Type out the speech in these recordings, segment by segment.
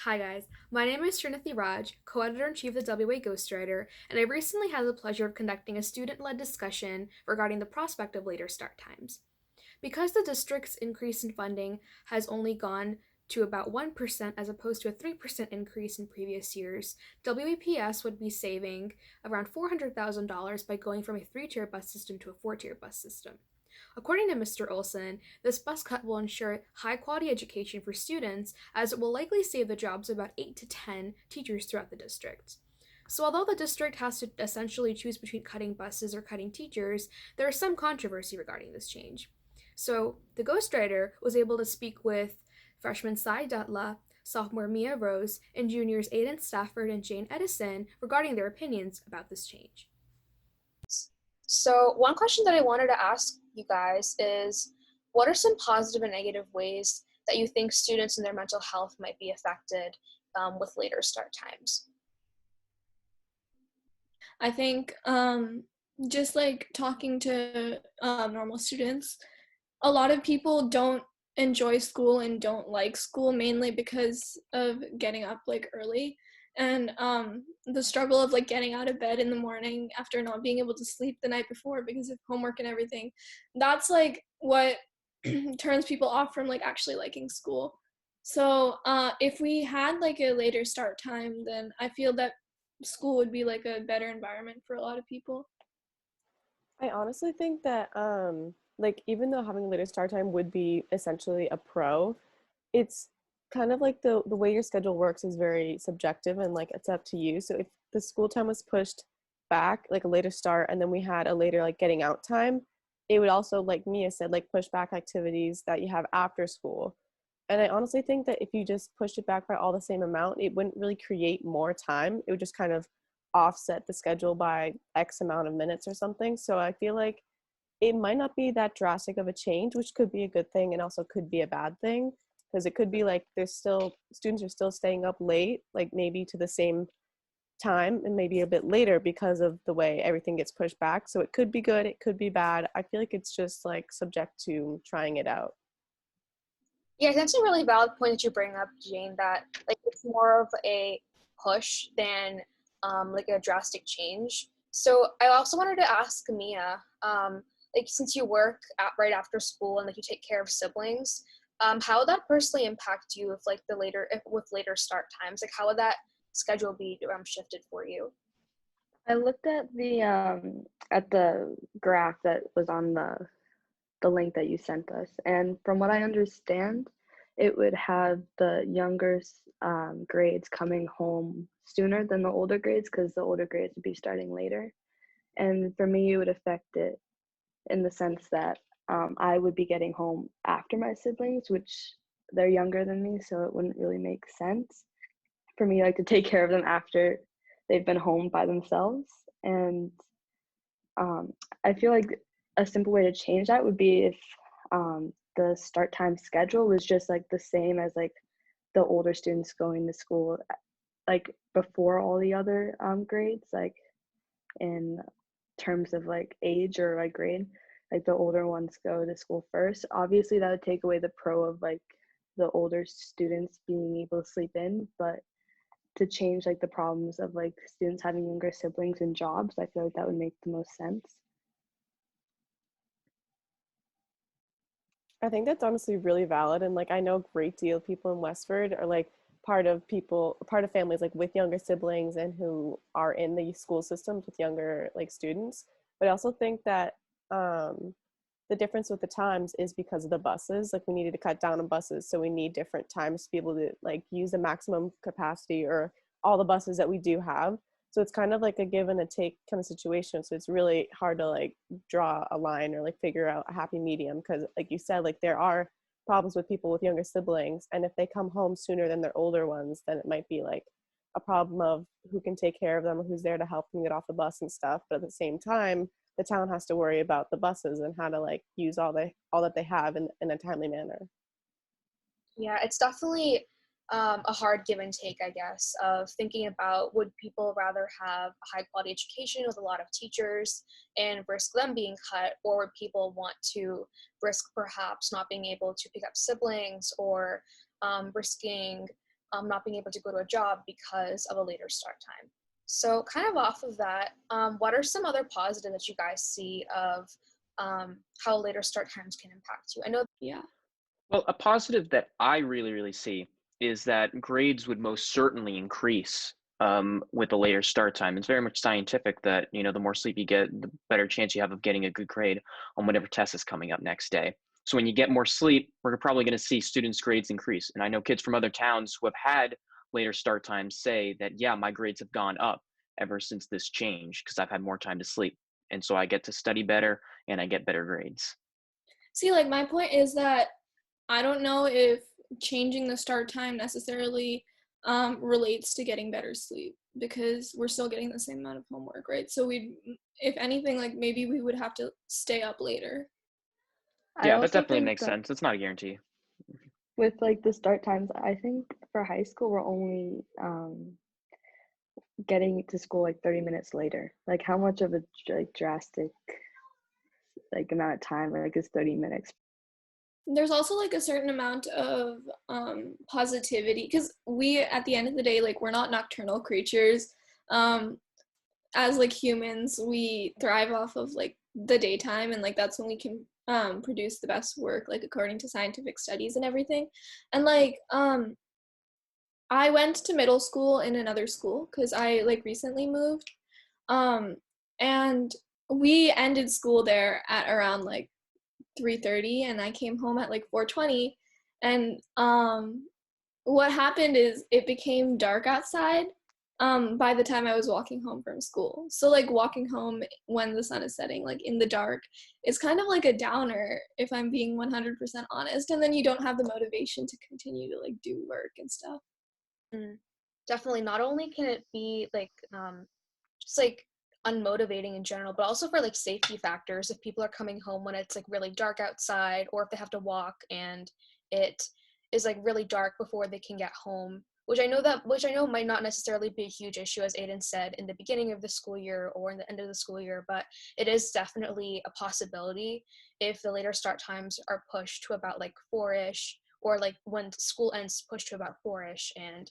Hi guys, my name is Srinathi Raj, co-editor-in-chief of the WA Ghostwriter, and I recently had the pleasure of conducting a student-led discussion regarding the prospect of later start times. Because the district's increase in funding has only gone to about 1% as opposed to a 3% increase in previous years, WAPS would be saving around $400,000 by going from a three-tier bus system to a four-tier bus system. According to Mr. Olson, this bus cut will ensure high quality education for students as it will likely save the jobs of about 8 to 10 teachers throughout the district. So, although the district has to essentially choose between cutting buses or cutting teachers, there is some controversy regarding this change. So, the ghostwriter was able to speak with freshman Sai Dutla, sophomore Mia Rose, and juniors Aiden Stafford and Jane Edison regarding their opinions about this change. So, one question that I wanted to ask you guys is what are some positive and negative ways that you think students and their mental health might be affected with later start times? I think just like talking to normal students, a lot of people don't enjoy school and don't like school mainly because of getting up like early and the struggle of like getting out of bed in the morning after not being able to sleep the night before because of homework and everything. That's like what turns people off from like actually liking school. So if we had like a later start time, then I feel that school would be like a better environment for a lot of people. I honestly think that like even though having a later start time would be essentially a pro, it's kind of like the way your schedule works is very subjective and like it's up to you. So if the school time was pushed back, like a later start, and then we had a later like getting out time, it would also, like Mia said, like push back activities that you have after school. And I honestly think that if you just pushed it back by all the same amount, it wouldn't really create more time. It would just kind of offset the schedule by X amount of minutes or something. So I feel like it might not be that drastic of a change, which could be a good thing and also could be a bad thing. Because it could be like there's still students are still staying up late, like maybe to the same time and maybe a bit later because of the way everything gets pushed back. So it could be good, it could be bad. I feel like it's just like subject to trying it out. Yeah, I think it's a really valid point that you bring up, Jane, that like it's more of a push than like a drastic change. So I also wanted to ask Mia, like since you work right after school and like you take care of siblings, how would that personally impact you if like if with later start times? Like how would that schedule be shifted for you? I looked at the graph that was on the link that you sent us, and from what I understand, it would have the younger grades coming home sooner than the older grades because the older grades would be starting later. And for me, it would affect it in the sense that I would be getting home after my siblings, which they're younger than me, so it wouldn't really make sense for me like to take care of them after they've been home by themselves. And um, I feel like a simple way to change that would be if the start time schedule was just like the same as like the older students going to school like before all the other grades, like in terms of like age or like grade, like the older ones go to school first. Obviously that would take away the pro of like the older students being able to sleep in, but to change like the problems of like students having younger siblings and jobs, I feel like that would make the most sense. I think that's honestly really valid. And like I know a great deal of people in Westford are like part of families like with younger siblings and who are in the school systems with younger like students. But I also think that the difference with the times is because of the buses. Like we needed to cut down on buses, so we need different times to be able to like use the maximum capacity or all the buses that we do have. So it's kind of like a give and a take kind of situation. So it's really hard to like draw a line or like figure out a happy medium because, like you said, like there are problems with people with younger siblings, and if they come home sooner than their older ones, then it might be like a problem of who can take care of them, who's there to help them get off the bus and stuff. But at the same time, the town has to worry about the buses and how to like use all that they have in a timely manner. Yeah, it's definitely a hard give and take, I guess, of thinking about would people rather have a high quality education with a lot of teachers and risk them being cut, or would people want to risk perhaps not being able to pick up siblings or risking not being able to go to a job because of a later start time. So kind of off of that, what are some other positives that you guys see of how later start times can impact you? I know. Yeah. Well, a positive that I really, really see is that grades would most certainly increase with a later start time. It's very much scientific that, the more sleep you get, the better chance you have of getting a good grade on whatever test is coming up next day. So when you get more sleep, we're probably going to see students' grades increase. And I know kids from other towns who have had later start times say that, yeah, my grades have gone up ever since this change because I've had more time to sleep. And so I get to study better and I get better grades. See, like, my point is that I don't know if changing the start time necessarily relates to getting better sleep, because we're still getting the same amount of homework, right? So if anything, like, maybe we would have to stay up later. I Yeah, that also definitely think makes that sense. It's not a guarantee. with like the start times, I think for high school we're only getting to school like 30 minutes later. Like how much of a like drastic like amount of time like is 30 minutes? There's also like a certain amount of positivity, because we, at the end of the day, like, we're not nocturnal creatures. As like humans, we thrive off of like the daytime, and like that's when we can produce the best work, like according to scientific studies and everything. And like I went to middle school in another school because I like recently moved, um and we ended school there at around like 3:30, and I came home at like 4:20. And what happened is it became dark outside by the time I was walking home from school. So like walking home when the sun is setting, like in the dark, is kind of like a downer, if I'm being 100% honest. And then you don't have the motivation to continue to like do work and stuff. Definitely, not only can it be like just like unmotivating in general, but also for like safety factors if people are coming home when it's like really dark outside, or if they have to walk and it is like really dark before they can get home, which I know might not necessarily be a huge issue, as Aiden said, in the beginning of the school year or in the end of the school year, but it is definitely a possibility if the later start times are pushed to about like 4ish, or like when school ends pushed to about 4ish, and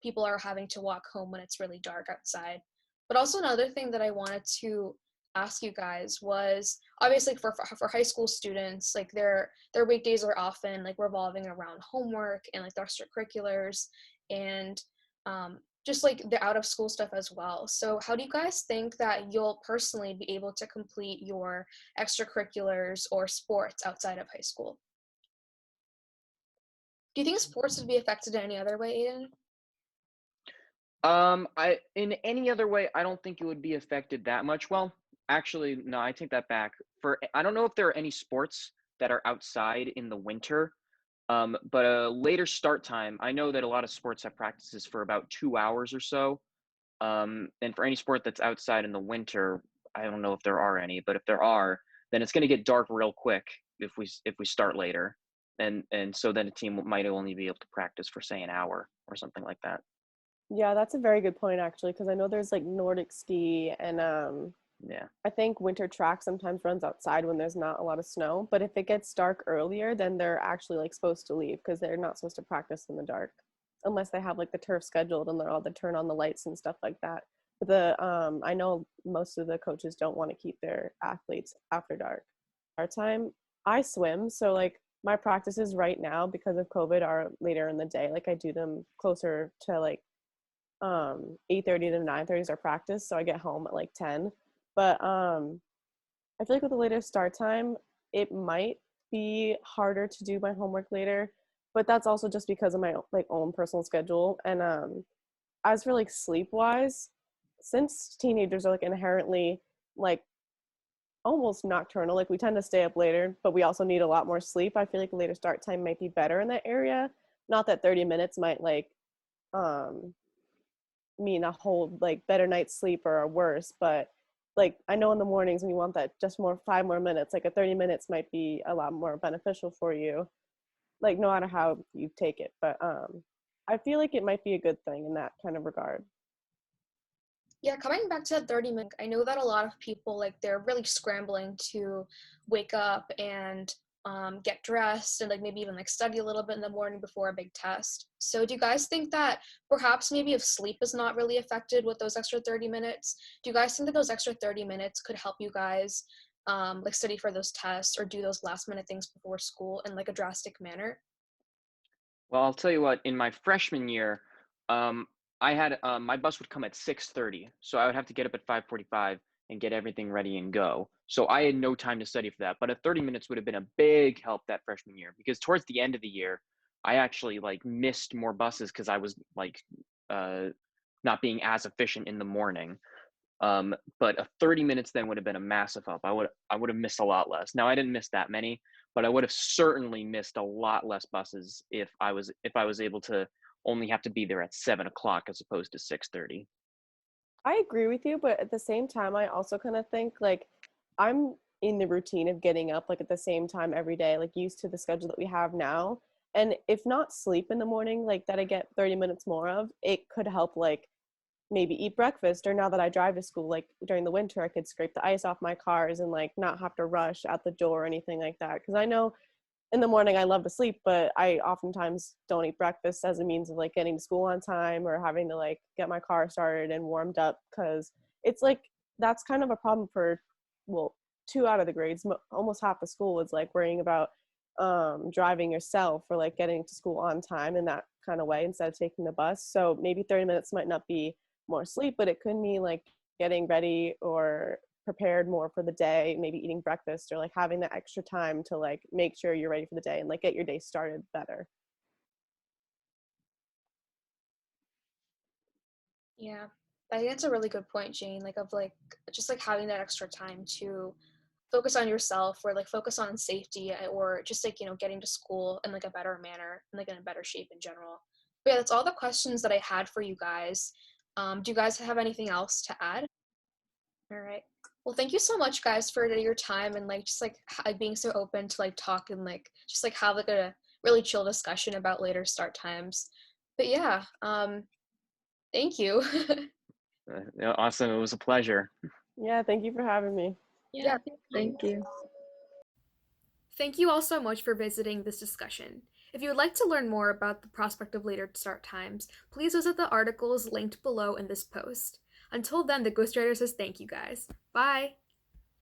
people are having to walk home when it's really dark outside. But also another thing that I wanted to ask you guys was, obviously for high school students, like their weekdays are often like revolving around homework and like their extracurriculars, and just like the out of school stuff as well. So how do you guys think that you'll personally be able to complete your extracurriculars or sports outside of high school? Do you think sports would be affected in any other way, Aiden? I in any other way, I don't think it would be affected that much. Well, actually, no, I take that back. I don't know if there are any sports that are outside in the winter. But a later start time, I know that a lot of sports have practices for about 2 hours or so. And for any sport that's outside in the winter, I don't know if there are any, but if there are, then it's going to get dark real quick if we start later, and so then a team might only be able to practice for say an hour or something like that. Yeah, that's a very good point actually, because I know there's like Nordic ski and Yeah. I think winter track sometimes runs outside when there's not a lot of snow, but if it gets dark earlier, then they're actually like supposed to leave because they're not supposed to practice in the dark unless they have like the turf scheduled and they're all to turn on the lights and stuff like that. But I know most of the coaches don't want to keep their athletes after dark. Our time, I swim, so like my practices right now because of COVID are later in the day. Like I do them closer to like 8:30 to 9:30 is our practice, so I get home at like 10. But I feel like with the later start time, it might be harder to do my homework later, but that's also just because of my like own personal schedule. And as for like sleep wise, since teenagers are like inherently like almost nocturnal, like we tend to stay up later, but we also need a lot more sleep. I feel like later start time might be better in that area. Not that 30 minutes might like um mean a whole like better night's sleep or worse, but like I know in the mornings when you want that just more 5 more minutes, like a 30 minutes might be a lot more beneficial for you, like no matter how you take it. But I feel like it might be a good thing in that kind of regard. Yeah, coming back to that 30-minute, I know that a lot of people, like, they're really scrambling to wake up and get dressed and like maybe even like study a little bit in the morning before a big test. So do you guys think that perhaps maybe if sleep is not really affected with those extra 30 minutes, do you guys think that those extra 30 minutes could help you guys like study for those tests or do those last minute things before school in like a drastic manner? Well, I'll tell you what, in my freshman year, um, I had my bus would come at 6:30, so I would have to get up at 5:45 and get everything ready and go. So I had no time to study for that. But a 30 minutes would have been a big help that freshman year because towards the end of the year, I actually like missed more buses because I was like uh, not being as efficient in the morning. But a 30 minutes then would have been a massive help. I would have missed a lot less. Now I didn't miss that many, but I would have certainly missed a lot less buses if I was able to only have to be there at 7 o'clock as opposed to 6:30. I agree with you, but at the same time, I also kind of think like I'm in the routine of getting up like at the same time every day, like used to the schedule that we have now. And if not sleep in the morning, like that I get 30 minutes more of, it could help like maybe eat breakfast. Or now that I drive to school, like during the winter, I could scrape the ice off my cars and like not have to rush out the door or anything like that. Because I know in the morning I love to sleep, but I oftentimes don't eat breakfast as a means of like getting to school on time or having to like get my car started and warmed up because it's like that's kind of a problem for well 2 out of the grades. Almost half the school is like worrying about driving yourself or like getting to school on time in that kind of way instead of taking the bus. So maybe 30 minutes might not be more sleep, but it could mean like getting ready or prepared more for the day, maybe eating breakfast or like having that extra time to like make sure you're ready for the day and like get your day started better. Yeah, I think that's a really good point, Jane. Like of like just like having that extra time to focus on yourself or like focus on safety or just like getting to school in like a better manner and like in a better shape in general. But yeah, that's all the questions that I had for you guys. Do you guys have anything else to add? All right. Well, thank you so much, guys, for your time and like just like being so open to like talk and like just like have like a really chill discussion about later start times. But yeah, thank you. Yeah, awesome. It was a pleasure. Yeah, thank you for having me. Yeah, Yeah, thank you. Thank you. Thank you all so much for visiting this discussion. If you would like to learn more about the prospect of later start times, please visit the articles linked below in this post. Until then, the Ghostwriter says thank you guys. Bye!